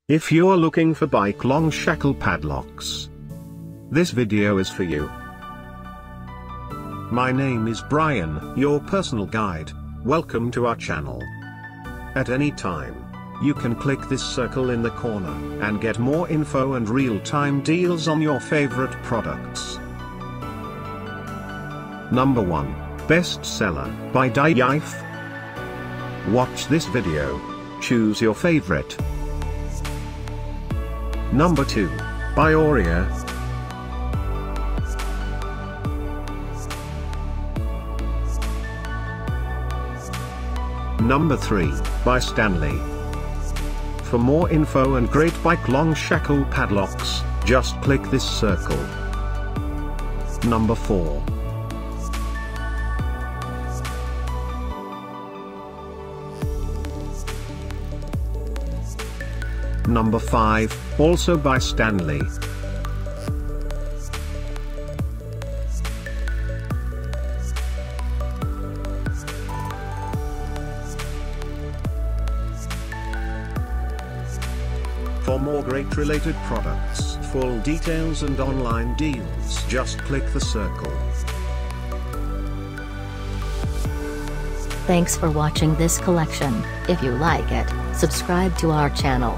If you're looking for bike-long shackle padlocks, this video is for you. My name is Brian, your personal guide. Welcome to our channel. At any time, you can click this circle in the corner and get more info and real-time deals on your favorite products. Number 1, Bestseller by Diyife. Watch this video. Choose your favorite. Number 2, by Oria. Number 3, by Stanley. For more info and great bike-long shackle padlocks, just click this circle. Number 4. Number 5, also by Stanley. For more great related products, full details and online deals, just click the circle. Thanks for watching this collection. If you like it, subscribe to our channel.